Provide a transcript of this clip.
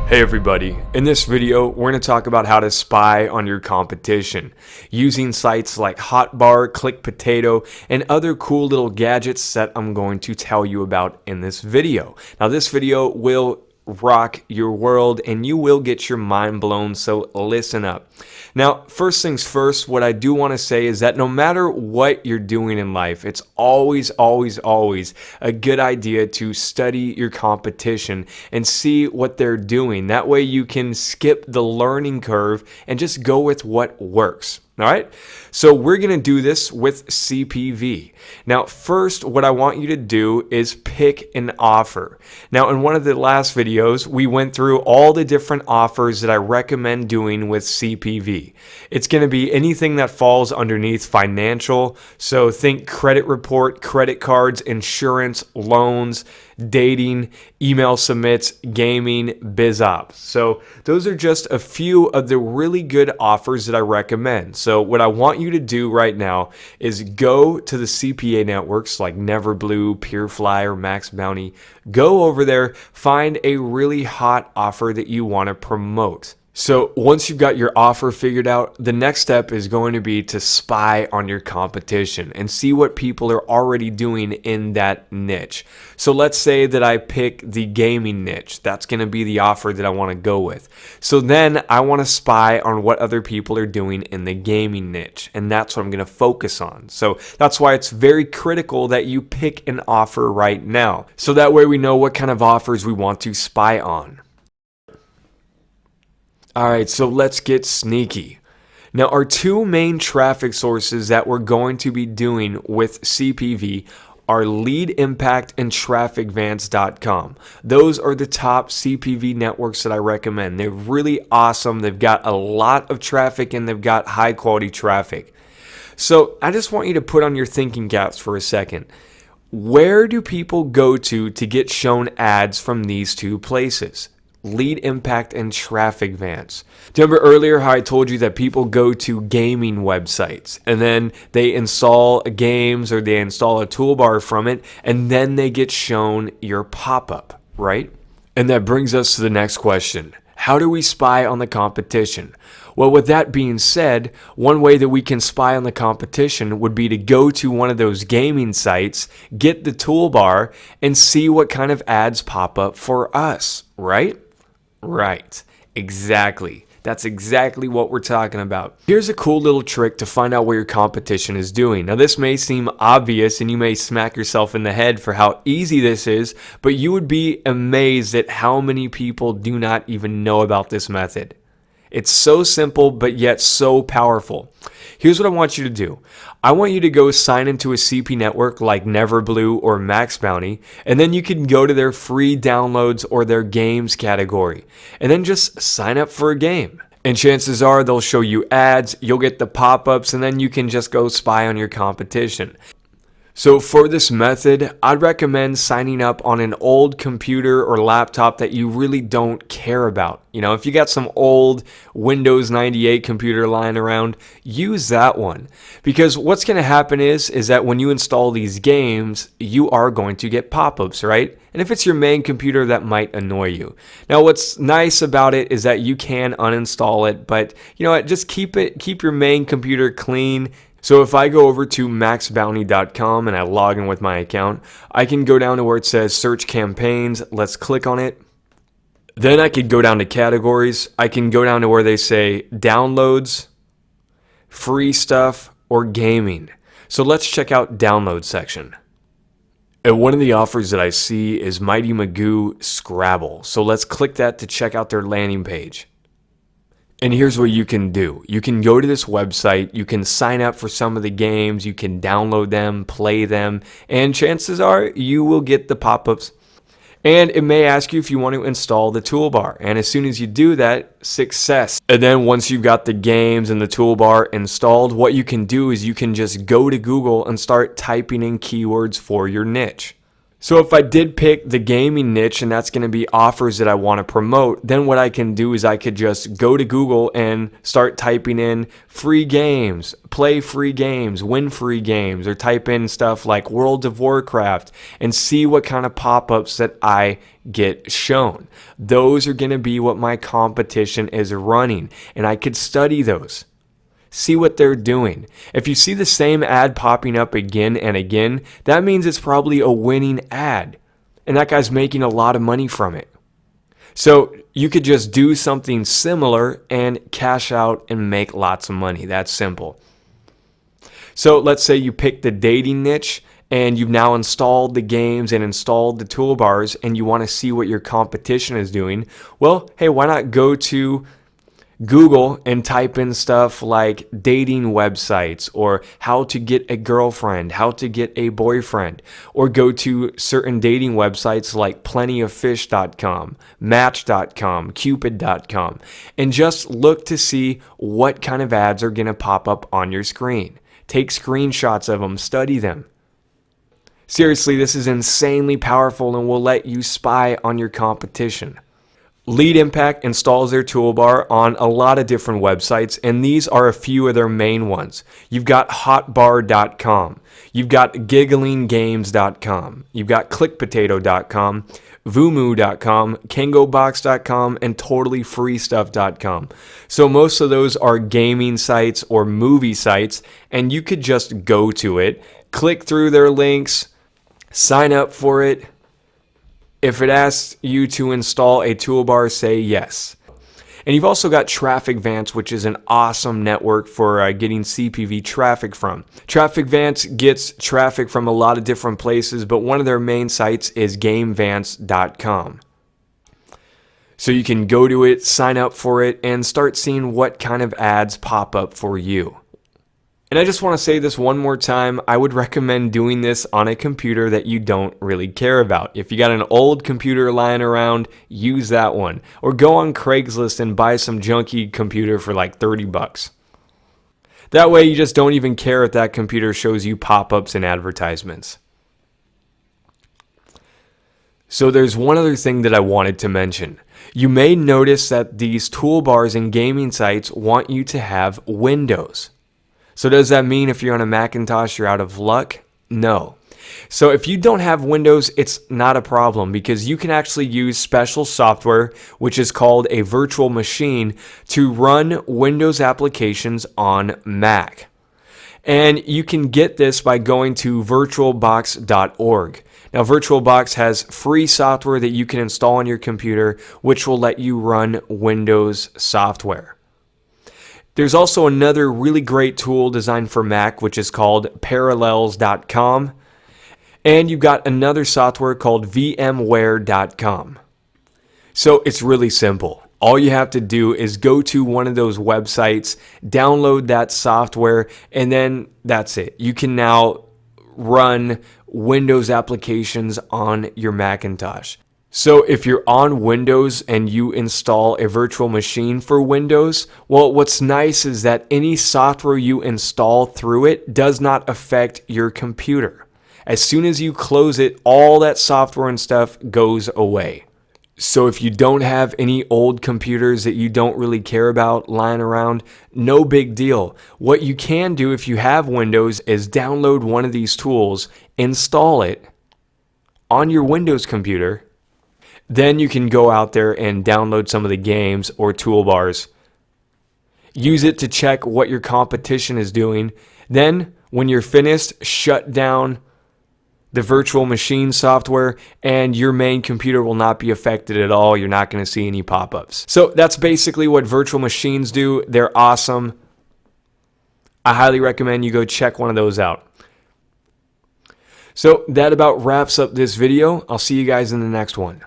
Hey everybody, in this video we're going to talk about how to spy on your competition using sites like Hotbar, ClickPotato, and other cool little gadgets that I'm going to tell you about in this video. Now this video will rock your world and you will get your mind blown, so listen up. Now, first things first, what I do want to say is that no matter what you're doing in life, it's always a good idea to study your competition and see what they're doing. That way you can skip the learning curve and just go with what works. All right, so we're going to do this with CPV. Now, first, what I want you to do is pick an offer. Now, in one of the last videos, we went through all the different offers that I recommend doing with CPV. It's going to be anything that falls underneath financial. So think credit report, credit cards, insurance, loans, dating, email submits, gaming, biz ops. So those are just a few of the really good offers that I recommend. So what I want you to do right now is go to the CPA networks like Neverblue, PureFly, or Max Bounty. Go over there, find a really hot offer that you want to promote. So once you've got your offer figured out, the next step is going to be to spy on your competition and see what people are already doing in that niche. So let's say that I pick the gaming niche. That's going to be the offer that I want to go with. So then I want to spy on what other people are doing in the gaming niche, and that's what I'm going to focus on. So that's why it's very critical that you pick an offer right now. So that way we know what kind of offers we want to spy on. Alright, so let's get sneaky. Now, our two main traffic sources that we're going to be doing with CPV are Lead Impact and TrafficVance.com. Those are the top CPV networks that I recommend. They're really awesome. They've got a lot of traffic and they've got high quality traffic. So I just want you to put on your thinking caps for a second. Where do people go to get shown ads from these two places? Lead Impact and TrafficVance. Do you remember earlier how I told you that people go to gaming websites and then they install games or they install a toolbar from it and then they get shown your pop-up, right? And that brings us to the next question. How do we spy on the competition? Well, with that being said, one way that we can spy on the competition would be to go to one of those gaming sites, get the toolbar, and see what kind of ads pop up for us, right? Right, exactly. That's exactly what we're talking about. Here's a cool little trick to find out what your competition is doing. Now, this may seem obvious and you may smack yourself in the head for how easy this is, but you would be amazed at how many people do not even know about this method. It's so simple, but yet so powerful. Here's what I want you to do. I want you to go sign into a CP network like Neverblue or Max Bounty, and then you can go to their free downloads or their games category, and then just sign up for a game. And chances are they'll show you ads, you'll get the pop-ups, and then you can just go spy on your competition. So for this method, I'd recommend signing up on an old computer or laptop that you really don't care about. You know, if you got some old Windows 98 computer lying around, use that one. Because what's going to happen is that when you install these games, you are going to get pop-ups, right? And if it's your main computer, that might annoy you. Now, what's nice about it is that you can uninstall it, but you know what, just keep your main computer clean. So if I go over to maxbounty.com and I log in with my account, I can go down to where it says search campaigns. Let's click on it. Then I could go down to categories. I can go down to where they say downloads, free stuff, or gaming. So let's check out download section. And one of the offers that I see is Mighty Magoo Scrabble. So let's click that to check out their landing page. And here's what you can do. You can go to this website, you can sign up for some of the games, you can download them, play them, and chances are you will get the pop-ups. And it may ask you if you want to install the toolbar. And as soon as you do that, success. And then once you've got the games and the toolbar installed, what you can do is you can just go to Google and start typing in keywords for your niche. So if I did pick the gaming niche and that's going to be offers that I want to promote, then what I can do is I could just go to Google and start typing in free games, play free games, win free games, or type in stuff like World of Warcraft and see what kind of pop-ups that I get shown. Those are going to be what my competition is running, and I could study those. See what they're doing. If you see the same ad popping up again and again, that means it's probably a winning ad. And that guy's making a lot of money from it. So you could just do something similar and cash out and make lots of money. That's simple. So let's say you pick the dating niche and you've now installed the games and installed the toolbars and you want to see what your competition is doing. Well, hey, why not go to Google and type in stuff like dating websites or how to get a girlfriend, how to get a boyfriend, or go to certain dating websites like plentyoffish.com, match.com, cupid.com, and just look to see what kind of ads are going to pop up on your screen. Take screenshots of them, study them. Seriously, this is insanely powerful and will let you spy on your competition. Lead Impact installs their toolbar on a lot of different websites, and these are a few of their main ones. You've got hotbar.com, you've got gigglinggames.com, you've got clickpotato.com, vumu.com, kangobox.com, and totallyfreestuff.com. So most of those are gaming sites or movie sites, and you could just go to it, click through their links, sign up for it. If it asks you to install a toolbar, say yes. And you've also got TrafficVance, which is an awesome network for getting CPV traffic from. TrafficVance gets traffic from a lot of different places, but one of their main sites is GameVance.com. So you can go to it, sign up for it, and start seeing what kind of ads pop up for you. And I just want to say this one more time. I would recommend doing this on a computer that you don't really care about. If you got an old computer lying around, use that one. Or go on Craigslist and buy some junky computer for like $30. That way you just don't even care if that computer shows you pop-ups and advertisements. So there's one other thing that I wanted to mention. You may notice that these toolbars and gaming sites want you to have Windows. So does that mean if you're on a Macintosh, you're out of luck? No. So if you don't have Windows, it's not a problem because you can actually use special software, which is called a virtual machine, to run Windows applications on Mac. And you can get this by going to virtualbox.org. Now, VirtualBox has free software that you can install on your computer, which will let you run Windows software. There's also another really great tool designed for Mac, which is called Parallels.com. And you've got another software called VMware.com. So it's really simple. All you have to do is go to one of those websites, download that software, and then that's it. You can now run Windows applications on your Macintosh. So if you're on Windows and you install a virtual machine for Windows, well, what's nice is that any software you install through it does not affect your computer. As soon as you close it, all that software and stuff goes away. So if you don't have any old computers that you don't really care about lying around, no big deal. What you can do if you have Windows is download one of these tools, install it on your Windows computer. Then you can go out there and download some of the games or toolbars. Use it to check what your competition is doing. Then, when you're finished, shut down the virtual machine software and your main computer will not be affected at all. You're not going to see any pop-ups. So that's basically what virtual machines do. They're awesome. I highly recommend you go check one of those out. So that about wraps up this video. I'll see you guys in the next one.